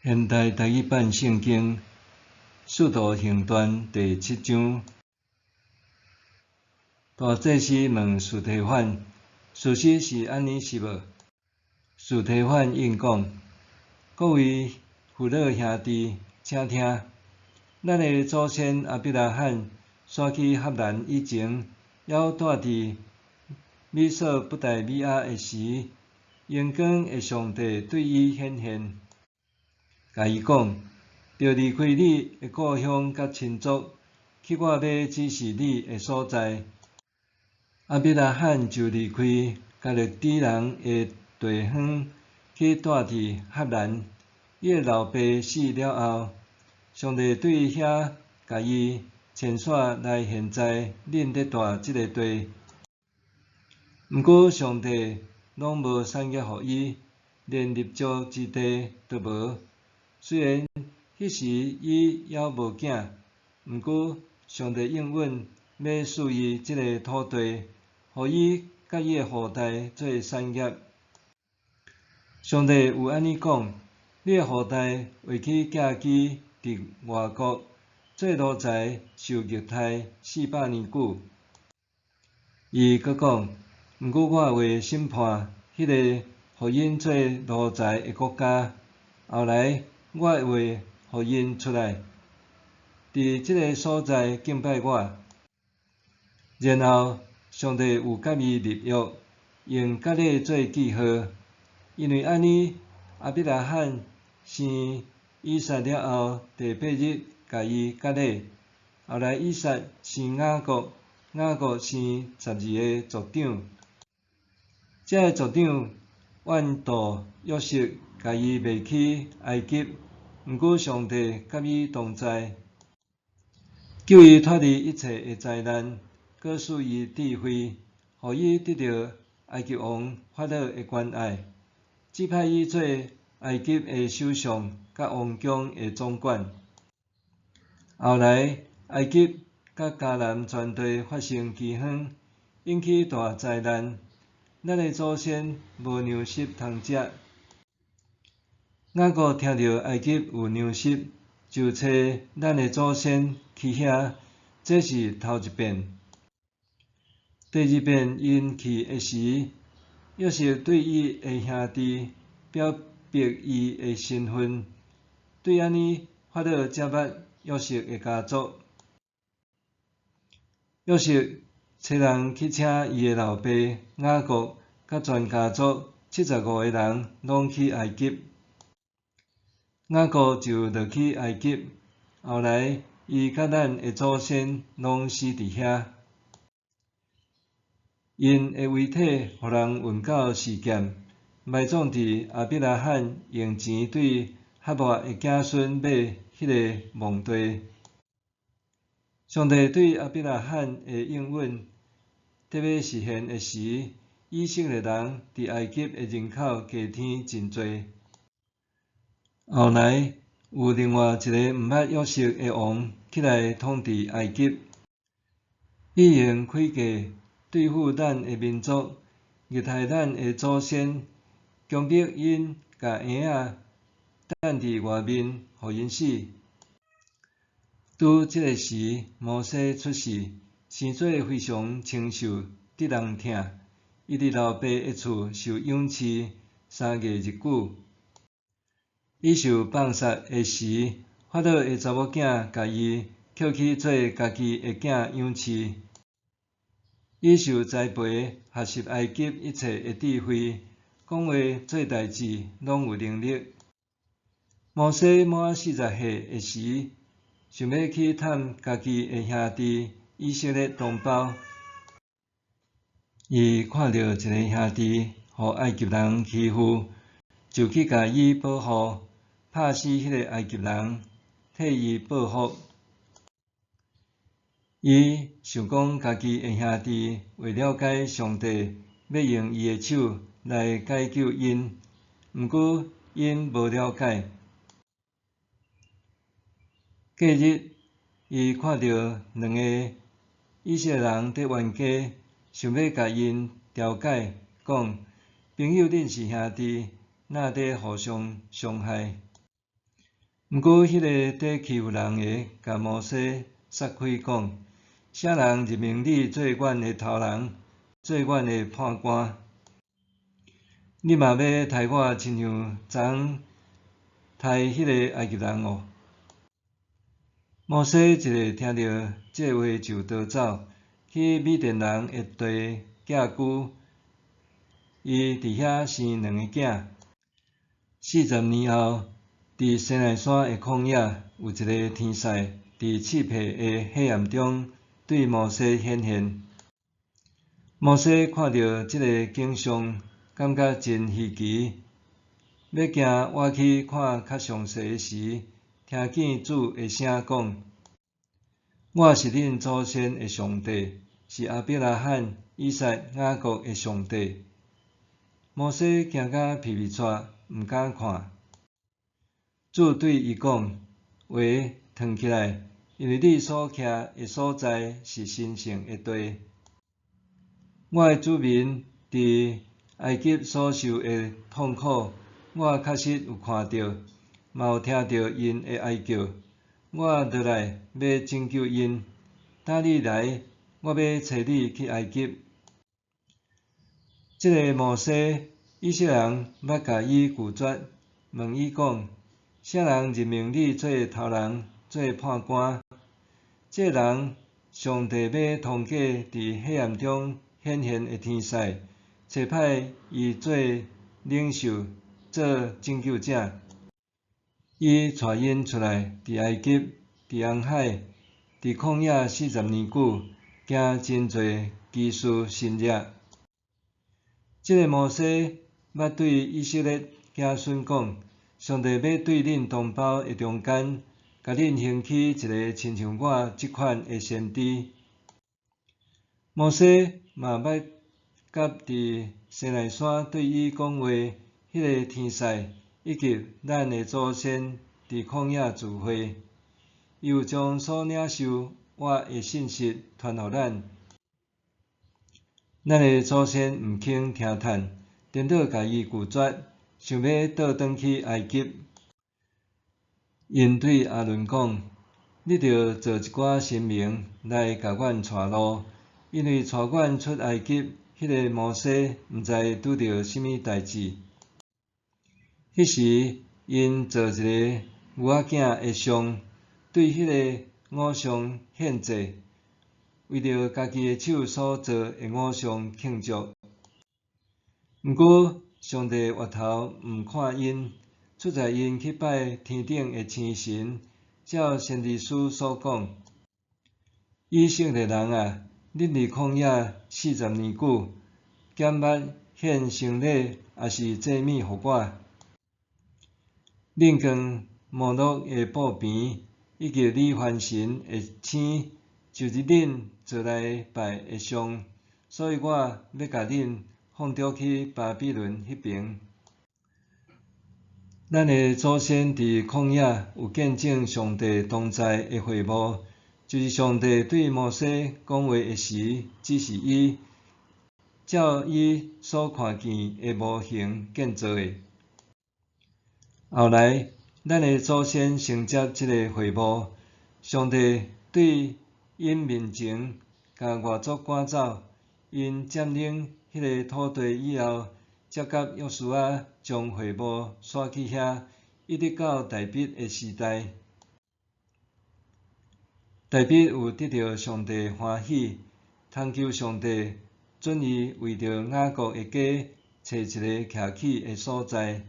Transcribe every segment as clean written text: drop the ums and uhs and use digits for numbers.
现代台语版圣经使徒行传第7章。大祭司问司提反：事实是安尼是无？司提反应讲：各位父老兄弟，请听，咱的祖先亚伯拉罕徙去赫兰以前，还住伫美索不达米亚的时，阳光的上帝对伊显现，甲伊讲：着离开你的故乡甲亲族，去我要指示你的所在。亚伯拉罕就离开加勒底人的地方，去住伫赫兰。伊的老爸死了后，上帝对遐甲伊牵线来现在恁咧住即个地。毋过上帝拢无产业互伊，连立足之地都无。虽然迄时伊还无囝，毋过上帝应允要赐伊即个土地，互伊甲伊的后代做产业。上帝有安尼讲：你的后代会去寄居伫外国，做奴才受虐待400年久。伊阁讲：毋过我会审判迄个互因做奴才的国家，后来我会互因出来，伫即个所在敬拜我。然后上帝有甲伊立约，用甲勒做记号，因为安尼亚伯拉罕生以撒了后，第8日甲伊甲勒。后来以撒生雅各，雅各生12个族长。这个族长怨妒约瑟，甲伊卖去埃及。毋过上帝甲伊同在，救伊脱离一切的灾难，搁赐伊智慧，互伊得到埃及王法老的关爱，指派伊做埃及的首相甲王宫的总管。后来埃及甲迦南全地发生饥荒，引起大灾难。咱的祖先无粮食通食。雅各听到埃及有粮食，就找咱的祖先去遐，这是头一遍。第二遍因去的时，约瑟对伊的兄弟表白伊的身份，对安尼法老接捌约瑟的家族。约瑟找人去请伊的老爸雅各甲全家族75个人拢去埃及。雅各就落去埃及，后来伊甲咱的祖先拢死伫遐。因的遗体互人运到示剑，埋葬伫亚伯拉罕用钱对哈莫的子孙买迄个墓地。上帝对亚伯拉罕的应允得要实现的时，以色列人伫埃及的人口加添真多。后来有另外一个毋捌约瑟的王起来统治埃及，伊用诡计对付咱的民族，虐待咱的祖先，强迫因甲婴仔等伫外面，互因死。拄即个时，摩西出世，生做非常清秀，得人疼。伊伫老爸的厝受养饲3个日久。伊受放杀的时，法老的查某囝甲伊捡去做家己的囝养饲。伊受栽培，学习埃及一切的智慧，讲话做代志拢有能力。摩西满40岁的时，想要去探家己的兄弟以色列同胞。伊看到一个兄弟互埃及人欺负，就去甲伊保护，拍死迄个埃及人，替伊报复。伊想讲家己的兄弟为了解上帝，要用伊的手来解救因，毋过因无了解。隔日，伊看到2个以色列人伫冤家，想要甲因调解，讲：朋友恁是兄弟，哪得互相伤害？毋过，迄个在欺负人的，甲摩西撒开讲：啥人任命你做阮的头人，做阮的判官？你嘛要杀我，亲像昨杀迄个埃及人哦。摩西一个听到这话就逃走，去米甸人的地寄居。伊伫遐生2个囝。40年后，伫西奈山的旷野有一个天使，伫刺皮的黑暗中对摩西显现。摩西看到这个景象，感觉真稀奇。要行我去看较详细时，听见主的声讲：“我是恁祖先的上帝，是亚伯拉罕、以撒、雅各的上帝。”摩西惊甲皮皮喘，毋敢看。主对伊讲：“话藏起来，因为你所徛的所在是神圣的地。我的子民伫埃及所受的痛苦，我确实有看到，嘛有听到因的哀叫。我落来要拯救因。等你来，我要找你去埃及。”这个摩西，以色列人捌甲伊拒绝，问伊讲：“啥人任命你做头人，做判官？”这个人，上帝要通过伫黑暗中显现的天使，差派伊做领袖，做拯救者。伊带因出来，伫埃及，伫红海，伫旷野40年久，行真侪奇事神迹。这个摩西捌对以色列子孙讲：“上帝要对恁同胞的中间，甲恁兴起一个亲像我即款的先知。”摩西嘛捌甲伫西奈山对伊讲话迄个天使，以及咱的祖先伫旷野聚会，伊有将所领受我的信息传予咱。咱的祖先毋肯听叹，颠倒甲伊拒绝，想要倒转去埃及。因对阿伦讲：“你着做一寡神明来甲阮带路，因为带阮出埃及迄个摩西毋知拄着甚物代志。”迄时，因做一个牛仔囝的像，对迄个偶像献祭，为着家己的手所做的偶像庆祝。毋过，上帝回头毋看因，出在因去拜天顶的星神，照先知书所讲：“以色列人啊，恁伫旷野40年久，减捌献生礼，也是祭物互我。恁将摩洛的布边，以及李番神的星，就是恁做来拜的像，所以我要甲恁放逐去巴比伦迄边。”咱的祖先伫旷野有见证上帝同在的会幕，就是上帝对摩西讲话的时，指示伊照伊所看见的模型建造的。后来，咱的祖先承接这个会幕，上帝对因面前甲外族赶走，因占领迄个土地以后，接甲约书亚将会幕刷去遐，一直到大卫的时代。大卫有得到上帝欢喜，通求上帝准伊为着雅各的家找一个徛起的所在。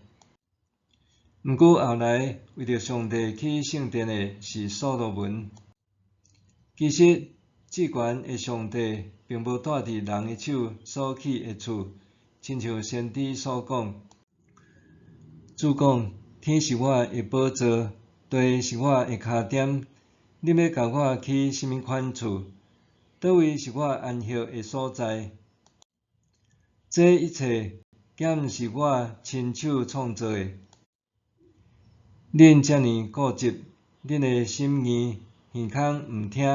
毋过后来为着上帝去圣殿的是所罗门。其实，至悬的上帝并无住伫人的手所起的厝，亲像先知所讲：“主讲，天是我的宝座，地是我的脚点。恁要甲我起甚物款厝？倒位是我安息的所在？这一切，敢毋是我亲手创造的？恁遮尔固执，恁的心硬，耳孔毋听。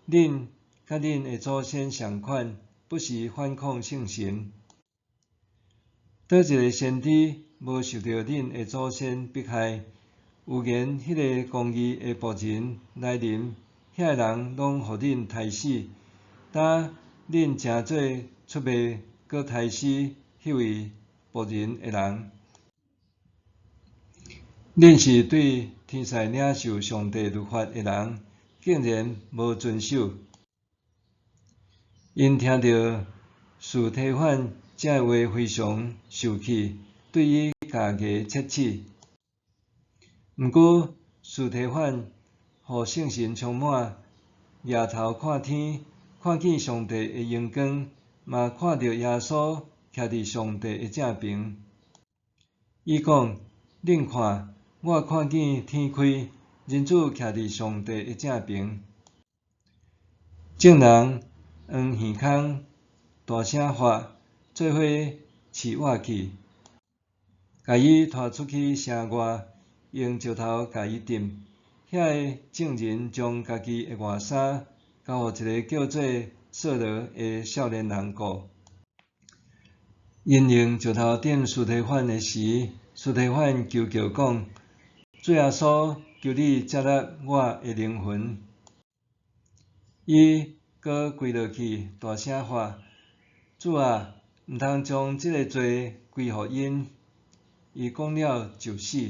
恁甲恁的祖先相款，不是反抗圣神。倒一个先知无受到恁的祖先迫害，有言迄个公义的仆人来临，遐个人拢互恁杀死，呾恁诚做出卖搁杀死迄位仆人的人。恁是对天使领受上帝律法的人，竟然无遵守。因听到司提反这话非常受气，对伊加加切齿。毋过司提反互圣神充满，抬头看天，看见上帝的荣光，嘛看到耶稣徛伫上帝的正边。伊讲：恁看，我看见天开，人子徛伫上帝的正边。众人往耳孔大声发，做伙饲活去，甲伊拖出去城外，用石头甲伊钉。遐个众人将家己的外衫交互一个叫做扫罗的少年人顾。因用石头钉司提反的时，司提反求叫讲：主耶稣，求你接纳我的灵魂。伊搁跪落去，大声发：主啊，毋通将即个罪归互因。伊讲了就死。